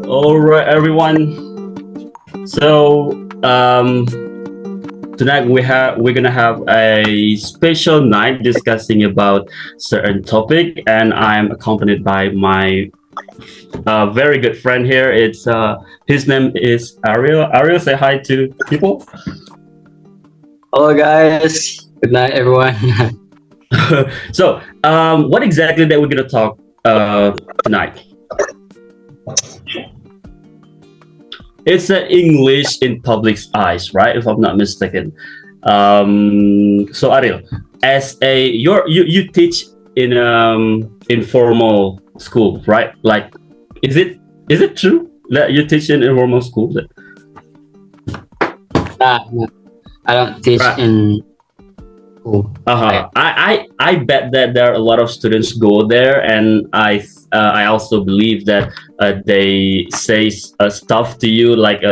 All right, everyone. So tonight we're gonna have a special night discussing about certain topic, and I'm accompanied by my very good friend here. It's his name is Ariel. Ariel, say hi to people. Hello, guys. Good night, everyone. So, what exactly that we're gonna talk tonight? It's English in public's eyes, right? If I'm not mistaken. So Ariel, as a you teach in informal school, right? Like, is it true that you teach in informal school? No, I don't teach Right. in school. Uh-huh. I bet that there are a lot of students go there, and I also believe that they say stuff to you like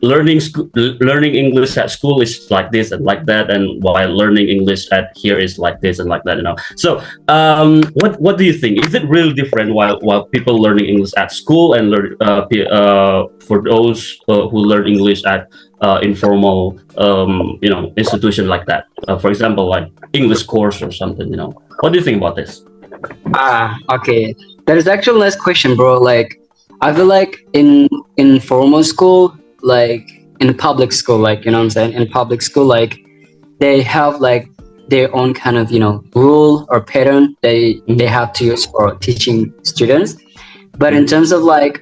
learning English at school is like this and like that, and while learning English at here is like this and like that. So what do you think? Is it really different while people learning English at school and learn for those who learn English at informal institution like that, for example, like English course or something? What do you think about this? Okay. That is actually a nice question, bro. Like, I feel like in formal school, like in public school, like what I'm saying, in public school, like they have like their own kind of rule or pattern they have to use for teaching students. But in terms of like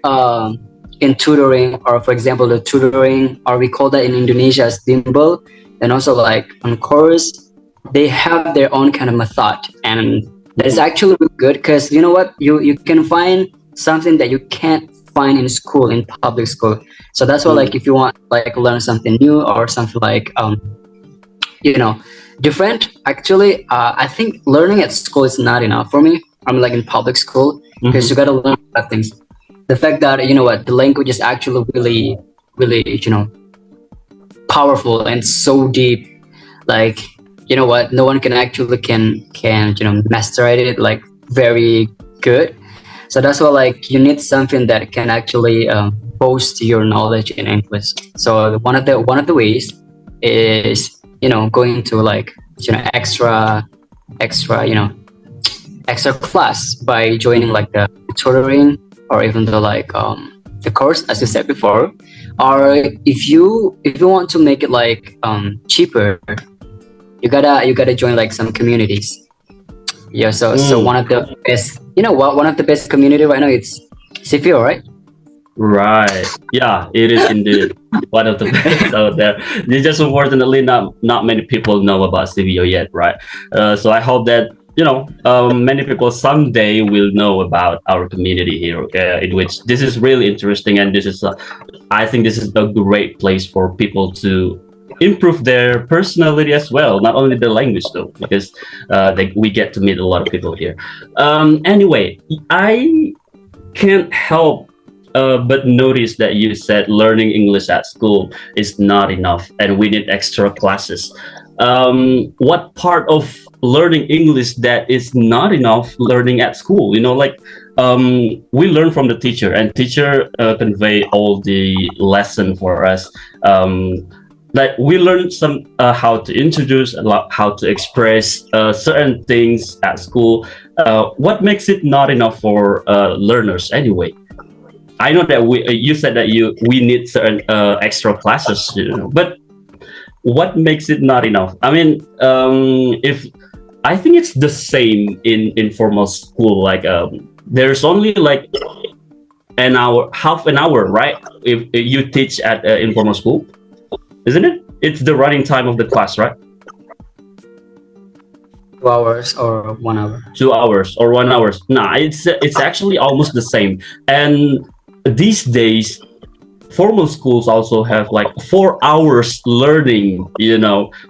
in tutoring, or for example the tutoring, or we call that in Indonesia as bimbel, and also like on course, they have their own kind of method, and that is actually really good because you know what, you can find something that you can't find in school, in public school. So that's why, like, if you want like learn something new or something like different, actually I think learning at school is not enough for me. I'm like in public school because you got to learn a lot of things. The fact that the language is actually really really powerful and so deep, like what, no one can actually can master it like very good. So that's why, like, you need something that can actually boost your knowledge in English. So one of the ways is going to like extra class by joining like the tutoring, or even the course, as you said before. Or if you want to make it like cheaper, you gotta join like some communities. Yeah, so one of the best, one of the best community right now, it's Sefeo, right? Right. Yeah, it is indeed one of the best out there. It's just unfortunately not many people know about Sefeo yet, right? So I hope that many people someday will know about our community here, in which this is really interesting, and this is I think this is a great place for people to improve their personality as well, not only the language though, because we get to meet a lot of people here. Anyway, I can't help but notice that you said learning English at school is not enough and we need extra classes. What part of learning English that is not enough learning at school? We learn from the teacher, and teacher convey all the lesson for us. Like, we learn some how to introduce, how to express certain things at school. What makes it not enough for learners anyway? I know that you said that we need certain extra classes, but what makes it not enough? I mean, if I think it's the same in informal school, like there's only like an hour, half an hour, right? If you teach at informal school, isn't it? It's the running time of the class, right? 2 hours or 1 hour. 2 hours or 1 hour. Nah, it's actually almost the same. And these days, formal schools also have like 4 hours learning.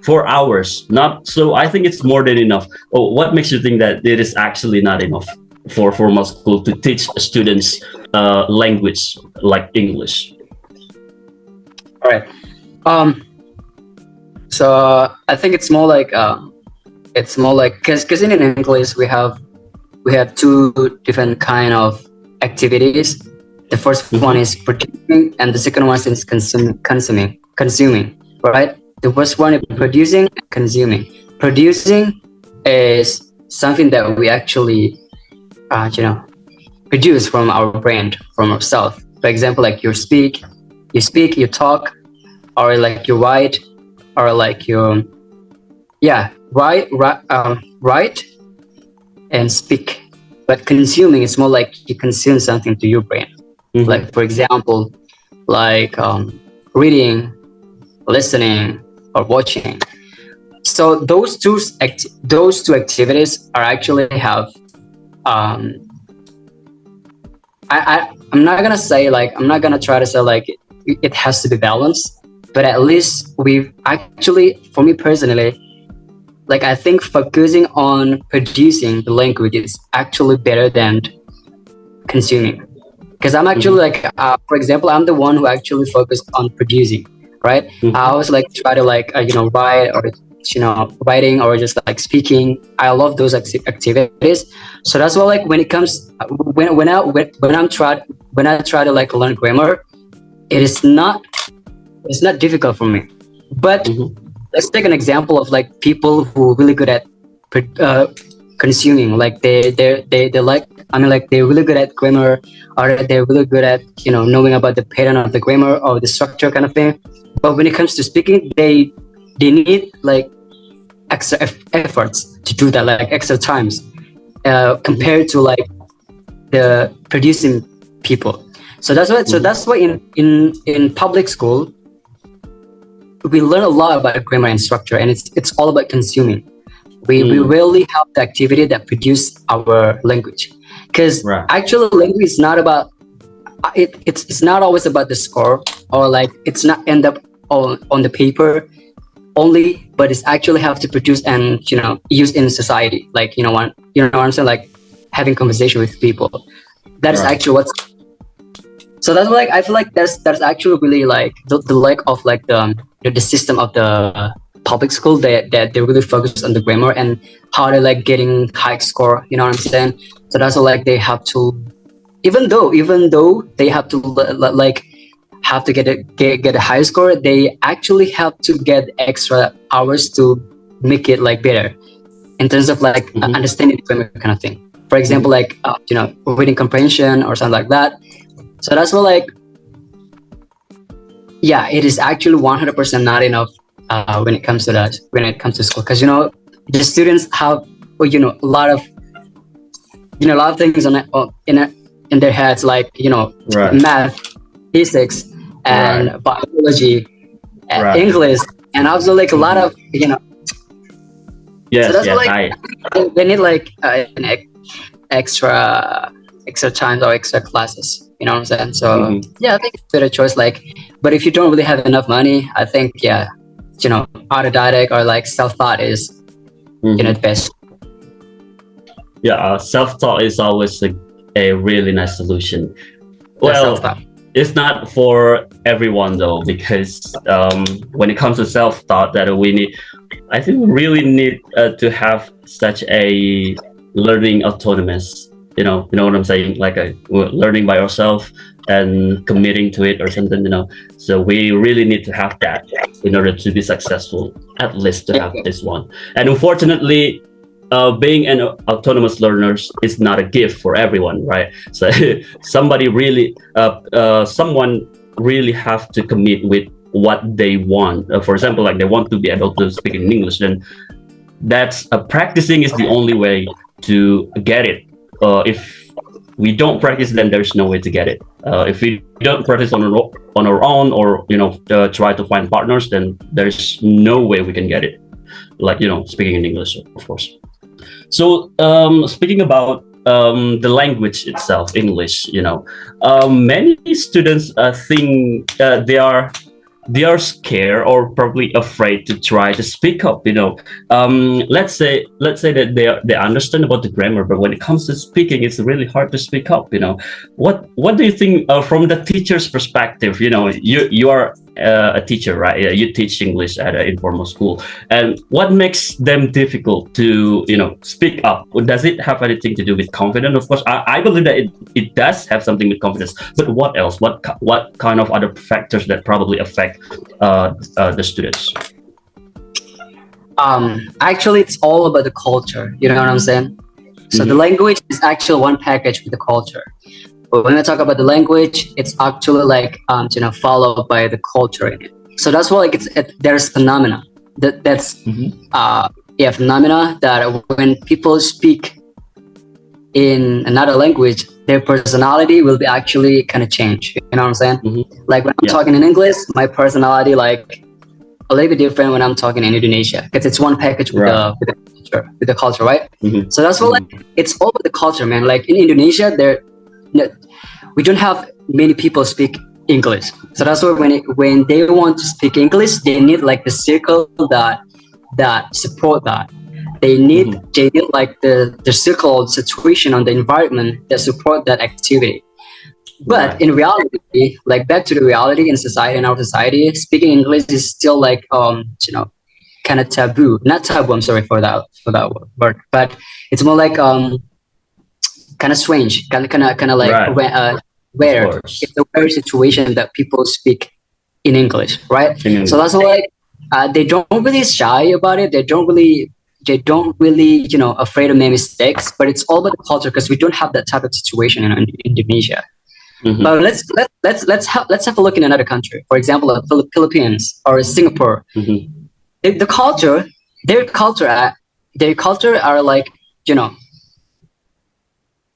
4 hours. Not so. I think it's more than enough. Oh, what makes you think that it is actually not enough for formal school to teach students language like English? All right. So I think it's more like because in English we have two different kind of activities. The first one Mm-hmm. is producing, and the second one is consuming. Right? The first one is Mm-hmm. producing and consuming. Producing is something that we actually, you know, produce from our brain, from ourselves. For example, like you talk, or like you write, or like you, yeah, write and speak. But consuming is more like you consume something to your brain. Mm-hmm. Like for example, like reading, listening, or watching. So those two activities are actually have um, I'm not gonna say like I'm not gonna try to say like it has to be balanced, but at least we've actually, for me personally, like I think focusing on producing the language is actually better than consuming. Because I'm actually Mm-hmm. like, for example, I'm the one who actually focused on producing, right? I Mm-hmm. always like try to like write, or writing, or just like speaking. I love those activities. So that's why like when it comes when I try to like learn grammar, it is not it's not difficult for me. But Mm-hmm. let's take an example of like people who are really good at uh, consuming. Like they like, I mean, like they're really good at grammar, or they're really good at knowing about the pattern of the grammar or the structure kind of thing. But when it comes to speaking, they need like extra efforts to do that, like extra times Mm-hmm. compared to like the producing people. So that's why. So Mm-hmm. that's why in public school we learn a lot about grammar and structure, and it's all about consuming. We Mm. rarely have the activity that produce our language, because Right. actually language is not about it's not always about the score, or like it's not end up on the paper only, but it's actually have to produce and use in society, like what I'm saying, like having conversation with people. That is Right. actually what's. So that's like I feel like that's actually really like the lack of like the system of the public school, that they really focus on the grammar and how they're like getting high score. You know what I'm saying? So that's why like they have to, even though they have to like have to get a high score, they actually have to get extra hours to make it like better in terms of like Mm-hmm. understanding the grammar kind of thing. For example, Mm-hmm. like reading comprehension or something like that. So that's what like, yeah, it is actually 100% not enough when it comes to that, when it comes to school, because the students have a lot of a lot of things in their heads, like Right. math, physics, Right. and biology, and Right. English, and also like a lot Mm-hmm. of so Yes. that's what Yes. like I. they need like extra time or extra classes. You know what I'm saying? So Mm-hmm. yeah, I think it's a better choice. Like, but if you don't really have enough money, I think yeah, autodidact or like self-taught is Mm-hmm. the best. Yeah. Self-taught is always a really nice solution. Yeah, Well, self-taught. it's not for everyone though, because when it comes to self-taught, that we need, I think we really need to have such a learning autonomous. You know what I'm saying? Like learning by ourselves and committing to it or something. So we really need to have that in order to be successful. At least to Yeah, have this one. And unfortunately, being an autonomous learner is not a gift for everyone, right? So someone really have to commit with what they want. For example, like they want to be able to speak in English, then that's practicing is the only way to get it. If we don't practice, then there's no way to get it. If we don't practice on our own, or try to find partners, then there's no way we can get it. Like speaking in English, of course. So speaking about the language itself, English, many students think they are scared or probably afraid to try to speak up. Let's say that they understand about the grammar, but when it comes to speaking, it's really hard to speak up. What do you think from the teacher's perspective? You are a teacher, right? Yeah, you teach English at an informal school, and what makes them difficult to speak up? Does it have anything to do with confidence? Of course, I believe that it does have something with confidence. But what else? What kind of other factors that probably affect the students? Actually, it's all about the culture. You know what I'm saying? So the language is actually one package with the culture. But when I talk about the language, it's actually like followed by the culture in it. So that's why there's phenomena that's phenomena that when people speak in another language, their personality will be actually kind of change. You know what I'm saying? Like when I'm talking in English, my personality like a little bit different when I'm talking in Indonesia because it's one package with the culture, right? So that's why it's all about the culture, man. Like in Indonesia, we don't have many people speak English, so that's why when they want to speak English, they need like the circle that support that. They need like the circle situation on the environment that support that activity. But in reality, like back to the reality in society, in our society, speaking English is still like kind of taboo. Not taboo. I'm sorry for that word, but it's more like kind of strange, kind of like where it's a rare situation that people speak in English, right? So that's why they don't really shy about it. They don't really afraid of making mistakes. But it's all about the culture because we don't have that type of situation in Indonesia. But let's have a look in another country. For example, the Philippines or Singapore. The culture, their culture are like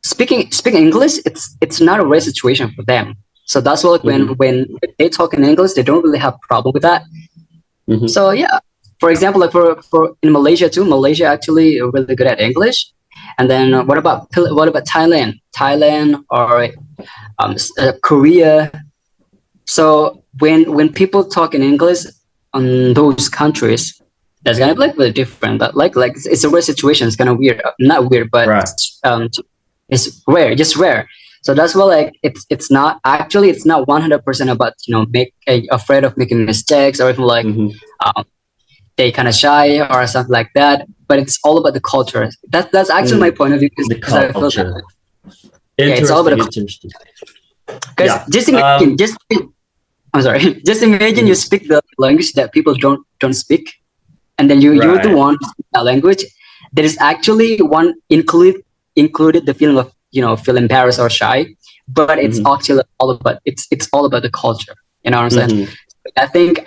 speaking English. It's not a rare situation for them. So that's why when they talk in English, they don't really have a problem with that. So yeah, for example, like for in Malaysia too, Malaysia actually are really good at English. And then what about Thailand? Thailand or Korea. So when people talk in English on those countries, that's gonna be like really different. But like it's a rare situation. It's kind of weird. Not weird, but it's rare, just rare. So that's why like it's not 100% about afraid of making mistakes or even like they kind of shy or something like that. But it's all about the culture. That's actually my point of view. The culture. It's all about the culture. Because just imagine, I'm sorry. Just imagine you speak the language that people don't speak, and then you're the one who speak that language. There is actually one included the feeling of feel embarrassed or shy, but it's actually all about it's all about the culture. You know what I'm saying? I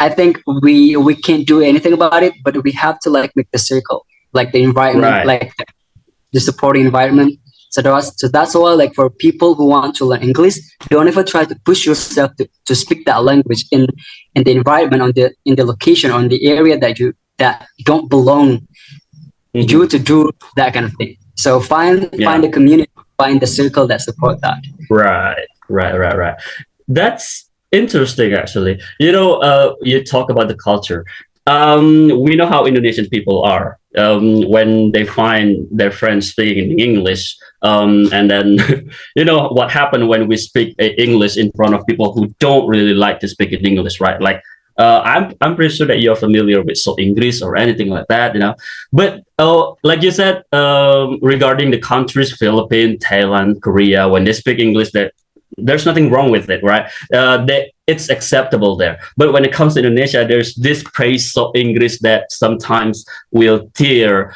think we can't do anything about it, but we have to like make the circle, like the environment, like the supporting environment. So that's why like for people who want to learn English, don't ever try to push yourself to speak that language in the environment in the location or in the area that you don't belong you to do that kind of thing. So find the community, find the circle that support that. Right. That's interesting, actually. You talk about the culture. We know how Indonesian people are. When they find their friends speaking English, and then what happened when we speak English in front of people who don't really like to speak in English, right? Like I'm pretty sure that you're familiar with so English or anything like that, But like you said, regarding the countries, Philippines, Thailand, Korea, when they speak English, there's nothing wrong with it, right? It's acceptable there. But when it comes to Indonesia, there's this praise of English that sometimes will tear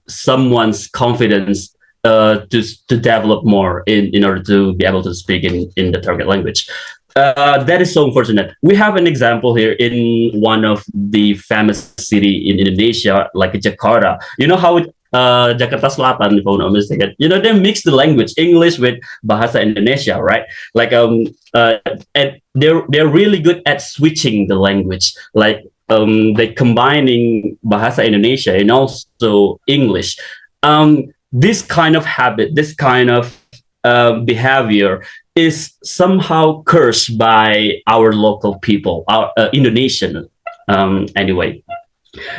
someone's confidence to develop more in order to be able to speak in the target language. That is so unfortunate. We have an example here in one of the famous city in Indonesia, like Jakarta. You know how Jakarta Selatan, if I'm not mistaken. They mix the language English with Bahasa Indonesia, right? Like and they're really good at switching the language. Like they combining Bahasa Indonesia and also English. This kind of habit, this kind of behavior is somehow cursed by our local people, our Indonesian anyway.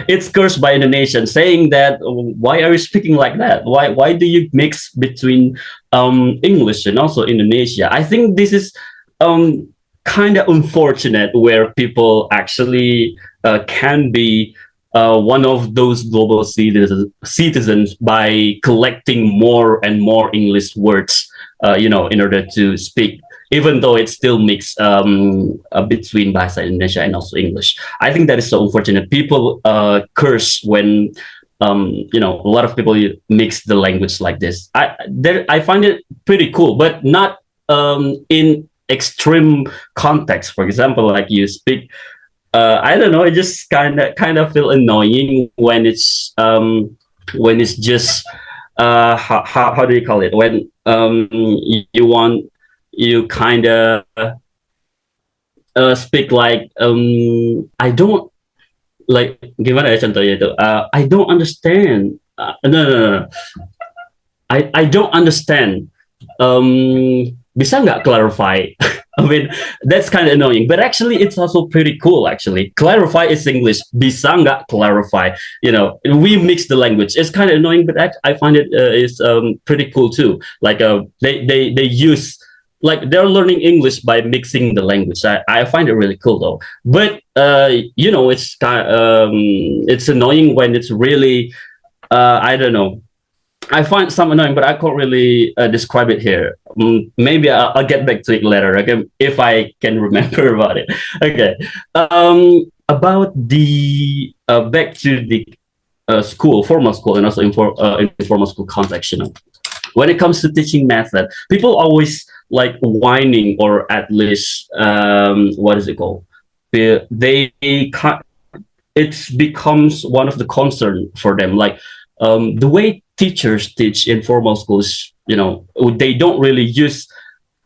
It's cursed by Indonesians, saying that why are you speaking like that? Why do you mix between English and also Indonesia? I think this is kind of unfortunate where people actually can be one of those global citizens by collecting more and more English words, in order to speak, even though it still mix between Bahasa Indonesia and also English. I think that is so unfortunate. People curse when a lot of people mix the language like this. I find it pretty cool, but not in extreme context. For example, like you speak, I don't know. It just kind of feel annoying when it's just how do you call it, when you kind of speak like I don't like, gimana ya contohnya itu, I don't understand, no. I don't understand. Bisa nggak clarify? I mean, that's kind of annoying, but actually, it's also pretty cool. Actually, clarify is English. Bisa nggak clarify? We mix the language. It's kind of annoying, but I find it is pretty cool too. Like they use, like, they're learning English by mixing the language. I find it really cool though. But it's annoying when it's really I don't know. I find some annoying, but I can't really describe it here. Maybe I'll get back to it later, okay, if I can remember about it. Okay. About the back to the school, formal school, and also informal school context. When it comes to teaching method, people always like whining, or at least what is it called? They can't, it becomes one of the concern for them. Like the way teachers teach in formal schools, they don't really use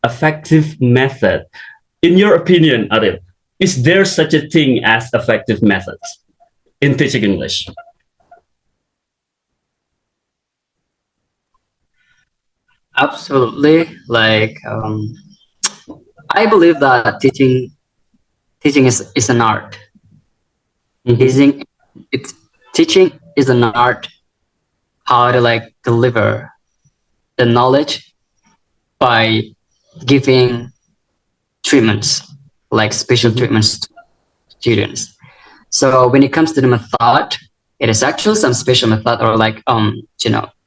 effective method. In your opinion, Ariel, is there such a thing as effective methods in teaching English? Absolutely. Like, I believe that teaching is an art. Mhm. Teaching is an art. How to like deliver the knowledge by giving treatments, like special Mhm. treatments to students. So when it comes to the method, it is actually some special method, or like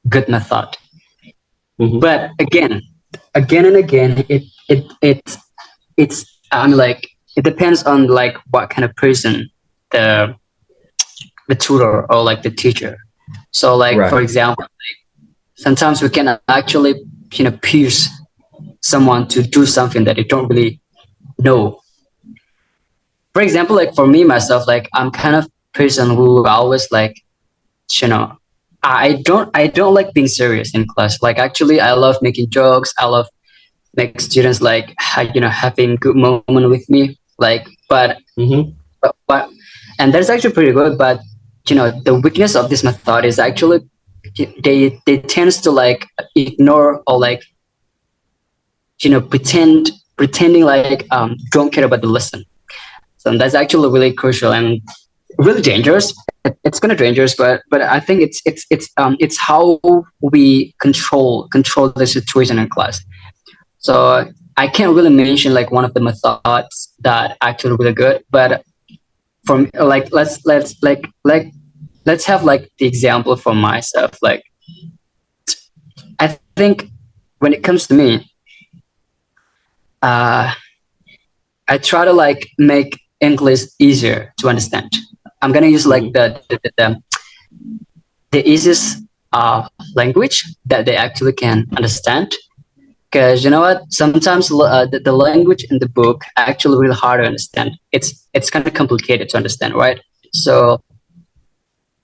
good method. Mhm. But again and again, it's like, it depends on like what kind of person the tutor or like the teacher. So like, Right. for example, sometimes we can actually push someone to do something that they don't really know. For example, like for me myself, like I'm kind of person who always like, you know I don't like being serious in class. Like, actually, I love making jokes. I love make students like having good moment with me. Like, Mhm. but and that's actually pretty good. But the weakness of this method is actually they tends to like ignore, or like pretending like don't care about the lesson. So that's actually really crucial and really dangerous. It's kind of dangerous, but I think it's how we control the situation in class. So I can't really mention like one of the methods that actually really good, but from like let's have like the example for myself. Like, I think when it comes to me, uh, I try to like make English easier to understand. I'm gonna use like Mhm. the easiest language that they actually can understand. Because you know what, sometimes the language in the book actually really hard to understand. It's kind of complicated to understand, right? So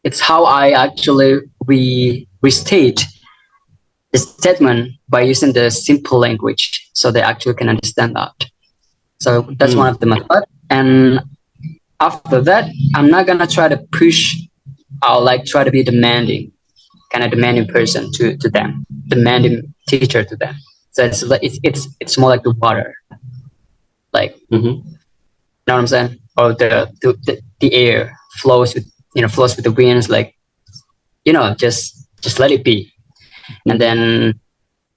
it's how I actually restate the statement by using the simple language, so they actually can understand that. So that's one Mm. of the method. And after that, I'm not gonna try to push. I'll like try to be demanding, kind of demanding person to them, demanding teacher to them. So it's like it's more like the water, like, Mhm. know what I'm saying? Or the air flows with the winds, like, just let it be. And Mhm. then,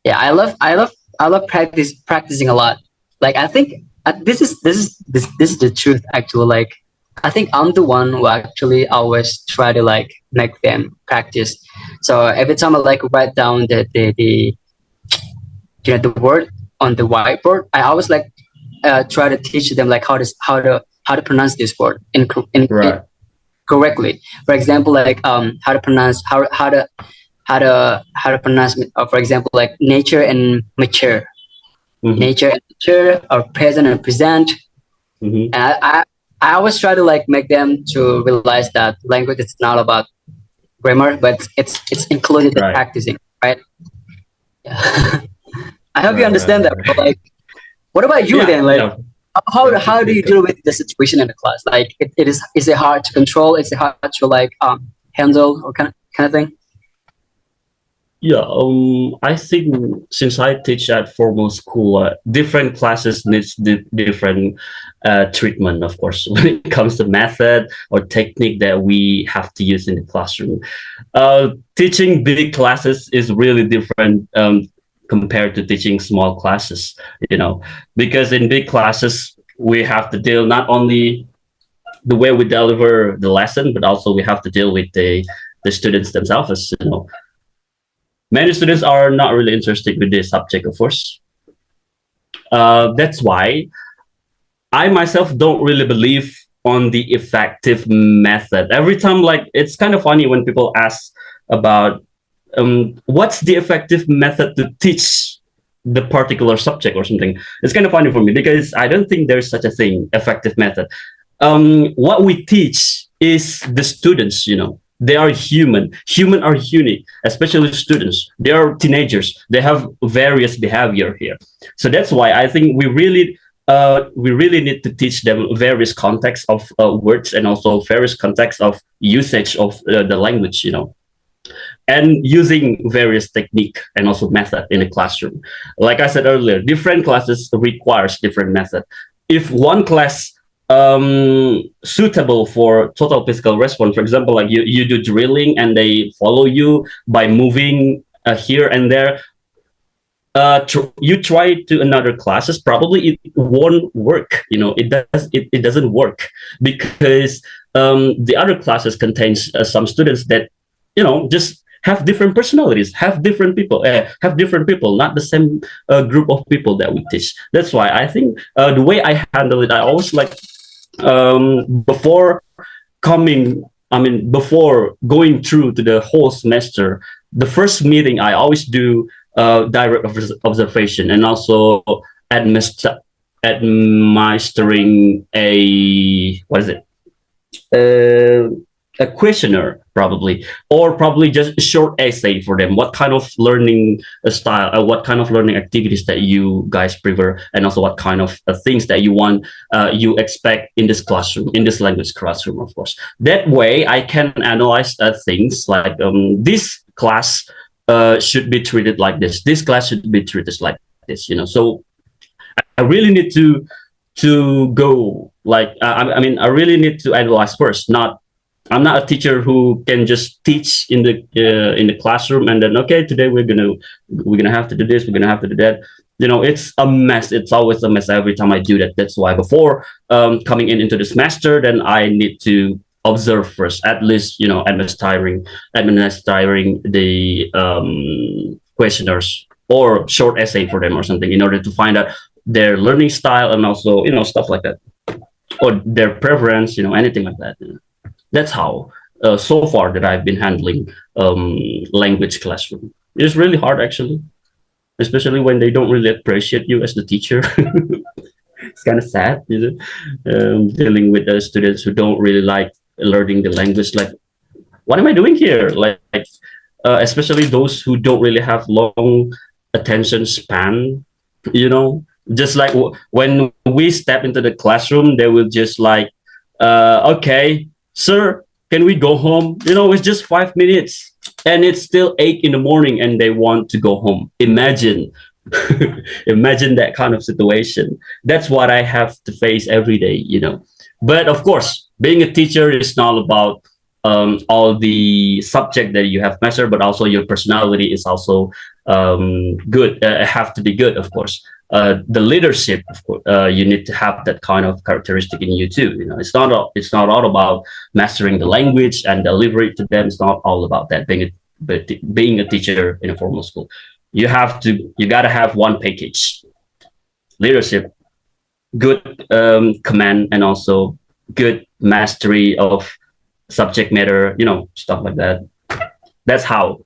yeah, I love practicing a lot. Like, I think this is the truth actually. Like, I think I'm the one who actually always try to like make them practice. So every time I like write down the the word on the whiteboard, I always like try to teach them like how to pronounce this word Right. correctly. For example, like how to pronounce how to pronounce for example like nature and mature, Hmm. nature and mature, or present and present. Hmm. And I always try to like make them to realize that language is not about grammar, but it's included in Right. practicing, right? I hope you Right. Right. understand that. But, Right. like, what about you Yeah. then? Like, Yeah. how do Definitely. you deal with the situation in the class? Like, is it hard to control? Is it hard to like handle or kind of thing? Yeah, I think since I teach at formal school, different classes needs different treatment, of course, when it comes to method or technique that we have to use in the classroom. Teaching big classes is really different compared to teaching small classes, you know, because in big classes we have to deal not only the way we deliver the lesson, but also we have to deal with the students themselves, you know. Many students are not really interested with this subject, of course. That's why I myself don't really believe on the effective method. Every time, like, it's kind of funny when people ask about what's the effective method to teach the particular subject or something. It's kind of funny for me because I don't think there's such a thing, effective method. What we teach is the students, you know, they are human are unique, especially students. They are teenagers, they have various behavior here. So that's why I think we really need to teach them various contexts of words, and also various contexts of usage of the language, you know, and using various technique and also method in the classroom. Like I said earlier, different classes requires different method. If one class suitable for total physical response, for example, like you do drilling and they follow you by moving here and there, you try to another classes, probably it won't work, you know. It doesn't work because the other classes contains some students that, you know, just have different personalities, have different people, not the same group of people that we teach. That's why I think the way I handle it, I always like, before coming I mean, before going through to the whole semester, the first meeting I always do direct observation, and also administer administering a, what is it, uh, a questionnaire, probably, or probably just a short essay for them. What kind of learning style, what kind of learning activities that you guys prefer, and also what kind of things that you want, you expect in this classroom, in this language classroom, of course. That way, I can analyze things like, this class should be treated like this. This class should be treated like this. You know, so I really need to go like, I really need to analyze first. Not, I'm not a teacher who can just teach in the classroom and then, okay, today we're gonna have to do this, we're gonna have to do that. You know, it's a mess. It's always a mess every time I do that. That's why before coming into the semester, then I need to observe first, at least, you know, administering the questionnaires or short essay for them or something, in order to find out their learning style, and also, you know, stuff like that, or their preference, you know, anything like that. You know. That's how so far that I've been handling language classroom. It's really hard, actually, especially when they don't really appreciate you as the teacher. It's kind of sad, you know, dealing with the students who don't really like learning the language. Like, what am I doing here? Like, especially those who don't really have long attention span, you know, just like when we step into the classroom, they will just like, okay, sir, can we go home? You know, it's just 5 minutes and it's still 8 in the morning and they want to go home. Imagine, imagine that kind of situation. That's what I have to face every day, you know. But of course, being a teacher is not about all the subject that you have measured, but also your personality is also good. Have to be good, of course. the leadership, of course, you need to have that kind of characteristic in you too. It's not all about mastering the language and deliver it to them. It's not all about that. Being a teacher in a formal school, you gotta have one package: leadership, good command, and also good mastery of subject matter. Stuff like that. That's how.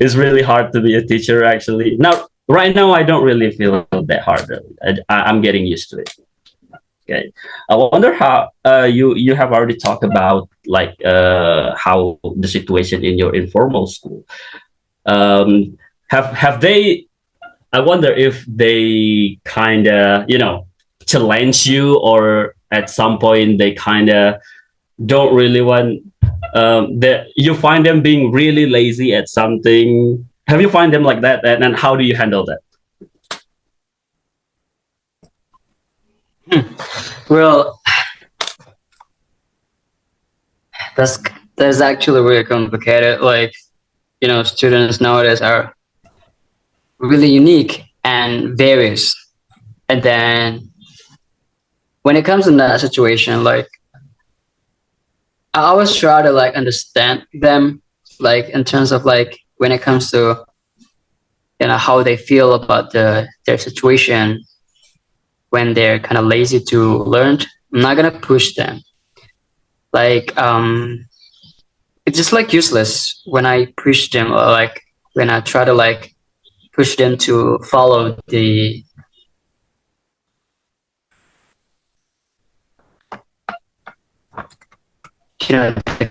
It's really hard to be a teacher, actually. Now, right now, I don't really feel that hard. I'm getting used to it. Okay. I wonder how you have already talked about like how the situation in your informal school. Have they? I wonder if they kind of challenge you, or at some point they kind of don't really want that you find them being really lazy at something. Have you find them like that, and how do you handle that? Well, that's actually really complicated. Like, students nowadays are really unique and various. And then when it comes in that situation, like, I always try to like understand them, like in terms of like when it comes to how they feel about their situation when they're kind of lazy to learn. I'm not gonna push them. Like it's just like useless when I push them, or like when I try to like push them to follow the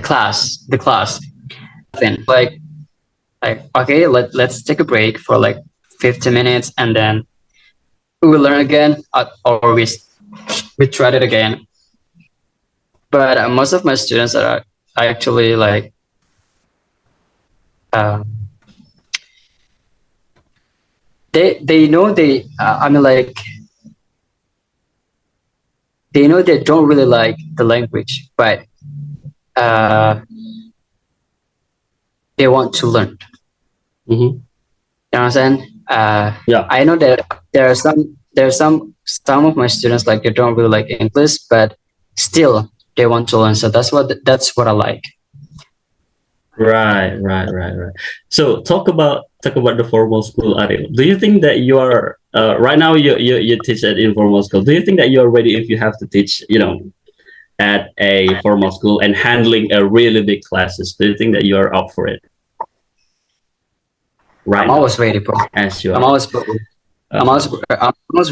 class then like okay, let's take a break for like 15 minutes, and then we will learn again, or we tried it again. But most of my students are actually like they know I mean like they know they don't really like the language, but they want to learn. Mm-hmm. You know what I'm saying? Yeah. I know that there are some of my students like they don't really like English, but still they want to learn. So that's what I like. Right. So talk about the formal school, Ariel. Do you think that you are right now you teach at informal school? Do you think that you are ready if you have to teach at a formal school and handling a really big classes? Do you think that you are up for it? Right. I'm always ready, bro. As you are. I'm always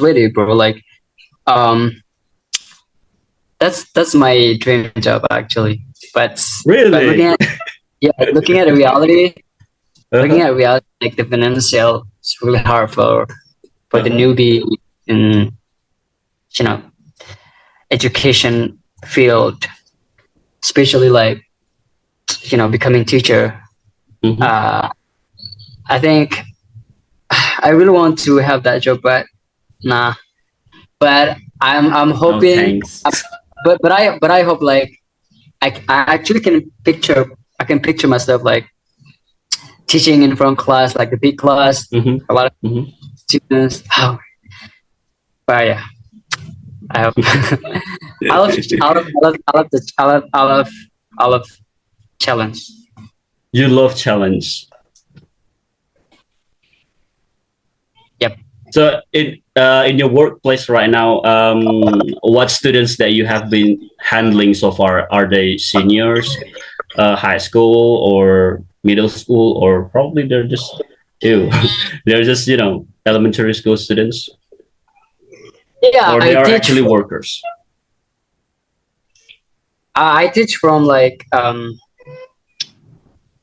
ready, bro. Like that's my dream job actually. But really, looking at the reality, looking at reality, like the financial, it's really hard for the newbie in education field, especially like becoming teacher. Mm-hmm. I think I really want to have that job, but nah. But I'm hoping. But I hope like I actually can picture myself like teaching in front class, like the big class, a lot of students. Oh. But yeah, I hope. I love challenge. You love challenge. Yep. So in your workplace right now, what students that you have been handling so far? Are they seniors, high school, or middle school, or probably they're just they're just elementary school students? Yeah, or they are actually workers. I teach from like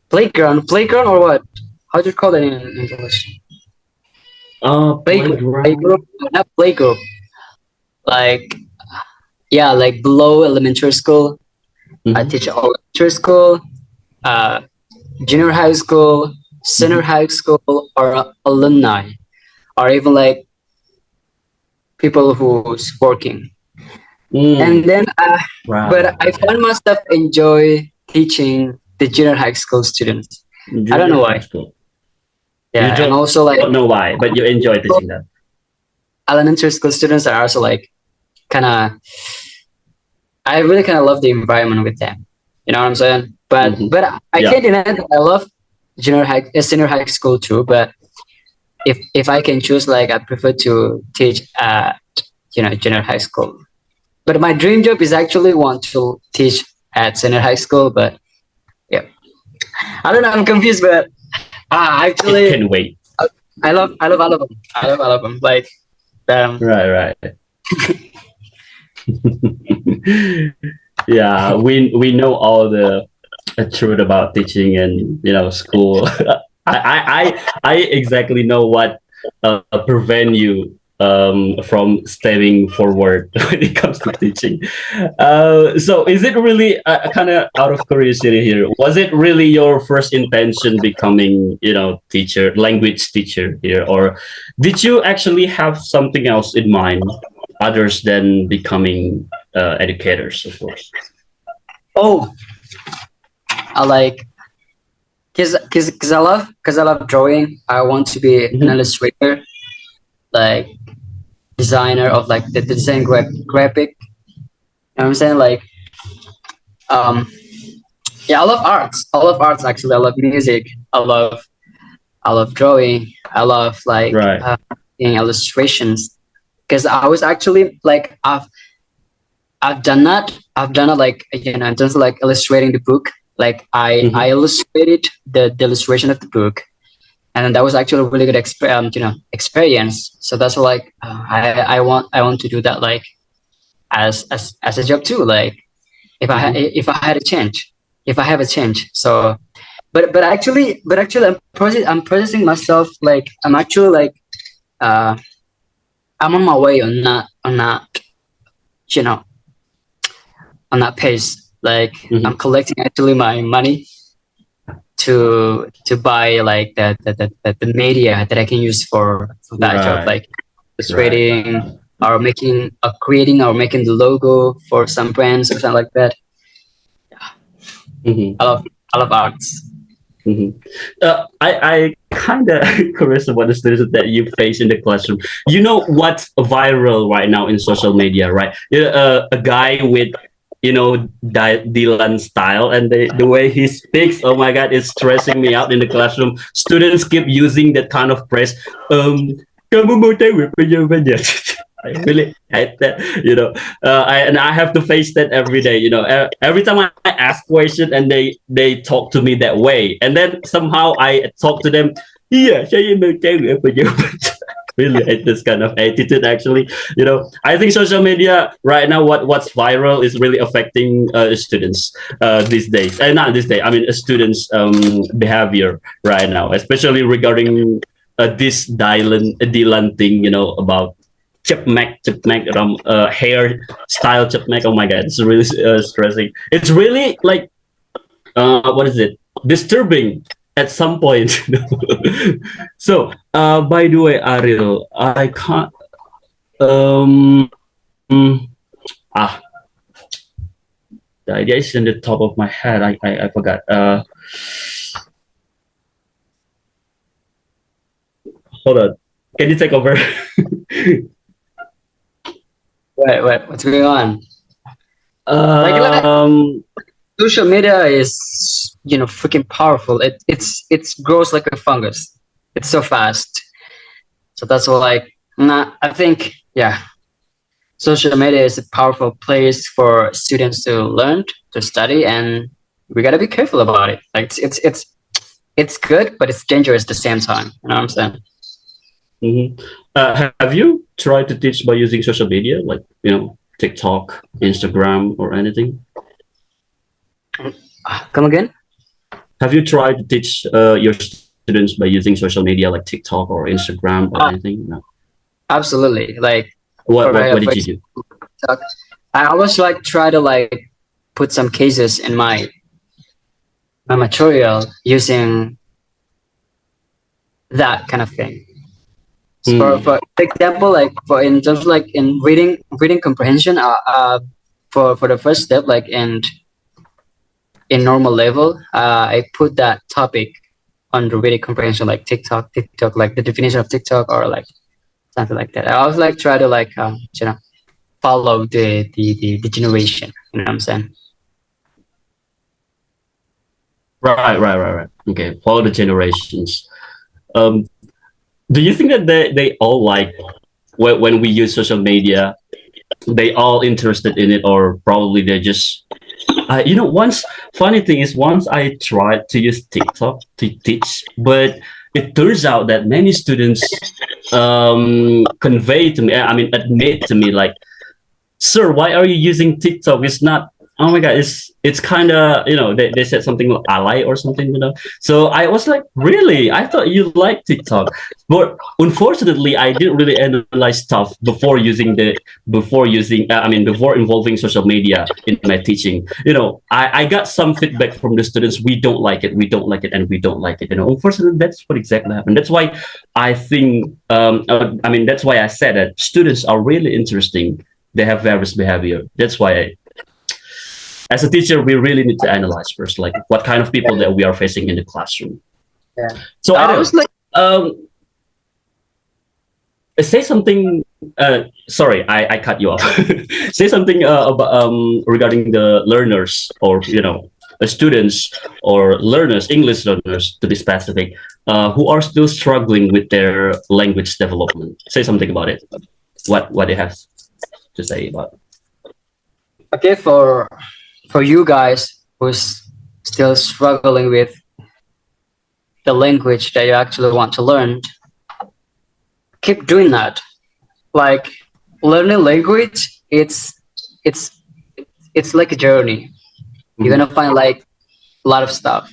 playground or what? How do you call that in English? Playgroup, not playgroup. Like like below elementary school. I teach elementary school, junior high school, senior high school, or alumni, or even like people who's working. And then, but I find myself enjoy teaching the junior high school students. I don't know why. You yeah, and don't also like know why, but you enjoy teaching that. elementary school students are also like kind of. I really kind of love the environment with them. You know what I'm saying? Hmm. But I Yeah. can't deny that I love senior high school too. But if I can choose, like I prefer to teach at junior high school. But my dream job is actually want to teach at senior high school. But yeah, I don't know. I'm confused, but It actually, can wait. I love all of them. I love all of them. Like Right, right. Yeah, we know all the truth about teaching and school. I exactly know what prevent you from stepping forward when it comes to teaching. So is it really kind of out of curiosity here? Was it really your first intention becoming teacher, language teacher here, or did you actually have something else in mind others than becoming educators, of course? oh, I like because I love drawing. I want to be an Hmm. illustrator, like designer of like the design graphic. You know what I'm saying? Like um yeah, I love arts. I love arts actually. I love music. I love drawing. I love like Right. doing illustrations. Because I was actually like I've done that. I've done it like in terms of like illustrating the book. Like I Hmm. illustrated the illustration of the book, and that was actually a really good experience. So that's like I want to do that like as a job too. Like Hmm. if I had a change, if I have a change. So but actually I'm processing myself. Like I'm actually like uh I'm on my way on that you know on that pace. Like I'm Hmm. collecting actually my money to buy like the media that I can use for that job, Right. like Right. illustrating or creating or making the logo for some brands or something like that. Hmm. I love I love arts. Hmm. I kind of curious about the students that you face in the classroom. You know what's viral right now in social media, right? Yeah, a guy with Dylan style and the way he speaks. Oh my God, it's stressing me out in the classroom. Students keep using that kind of phrase. Kamu mau tahu apa jawabannya? I really hate that. And I have to face that every day. Every time I ask question and they talk to me that way, and then somehow I talk to them. Yeah, saya mau tahu apa jawabannya. Really hate this kind of attitude. Actually, I think social media right now, what's viral is really affecting students these days. And not this day. I mean, students' behavior right now, especially regarding this Dylan thing. About chipmunk hair style chipmunk. Oh my God, it's really stressing. It's really like what is it? Disturbing at some point. So, by the way, Ariel, I can't. Um, ah, the idea is in the top of my head. I forgot. Hold on. Can you take over? What's going on? Like um. social media is freaking powerful. It's grows like a fungus. It's so fast. So that's why like I think yeah, social media is a powerful place for students to learn, to study, and we gotta be careful about it. Like it's good, but it's dangerous at the same time. You know what I'm saying? Mhm. Have you tried to teach by using social media, like TikTok, Instagram, or anything? Come again? Have you tried to teach your students by using social media like TikTok or Instagram or Uh, anything? No. Absolutely. Like What for what what for did you do? example, I always like try to like put some cases in my material using that kind of thing. So Hmm. for example, like for in terms like in reading comprehension, for the first step, like in normal level, I put that topic on the video comprehension, like TikTok, like the definition of TikTok or like something like that. I always like try to like follow the generation. You know what I'm saying? Right. Okay, follow the generations. Um, do you think that they all like when we use social media, they all interested in it, or probably they're just once funny thing is once I tried to use TikTok to teach, but it turns out that many students convey to me, I mean admit to me like, sir, why are you using TikTok? It's not. Oh my God, it's kind of they said something like ally or something. So I was like, really? I thought you liked TikTok, but unfortunately, I didn't really analyze stuff before involving social media in my teaching. I got some feedback from the students. We don't like it, and we don't like it. Unfortunately, that's what exactly happened. That's why I think that's why I said that students are really interesting. They have various behavior. That's why as a teacher, we really need to analyze first, like what kind of people that we are facing in the classroom. Yeah. So I was like, say something. Sorry, I cut you off. Say something about regarding the learners, or the students or learners, English learners to be specific, who are still struggling with their language development. Say something about it. What they have to say about it. okay, for you guys who's still struggling with the language that you actually want to learn, keep doing that. Like learning language, it's like a journey. You're gonna find like a lot of stuff.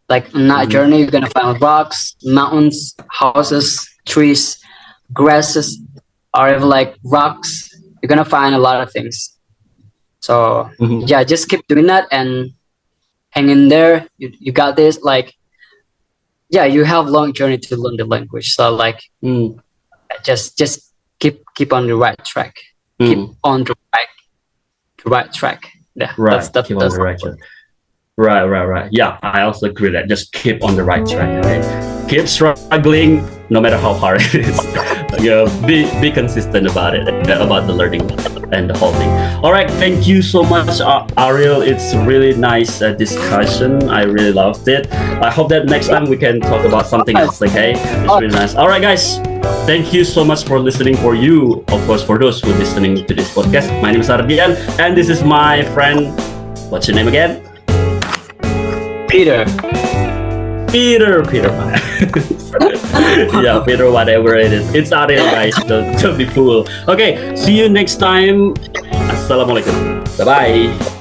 Like on that journey, you're gonna find rocks, mountains, houses, trees, grasses, or even like rocks. You're gonna find a lot of things. So yeah, just keep doing that and hang in there. You got this. Like, yeah, you have long journey to learn the language. So like, just keep on the right track. Keep on the right track. Yeah, right. Keep on the right track. Right. Yeah, I also agree that just keep on the right track. Right? Keep struggling, no matter how hard it is. Be consistent about it, about the learning and the whole thing. All right, thank you so much, Ariel. It's really nice discussion. I really loved it. I hope that next time we can talk about something else. Okay, it's really nice. All right, guys. Thank you so much for listening. For you, of course, for those who are listening to this podcast. My name is Ardian, and this is my friend. What's your name again? Peter. Yeah, Peter, whatever it is. It's Ariel, guys. Don't be fool. Okay, see you next time. Assalamualaikum. Bye-bye.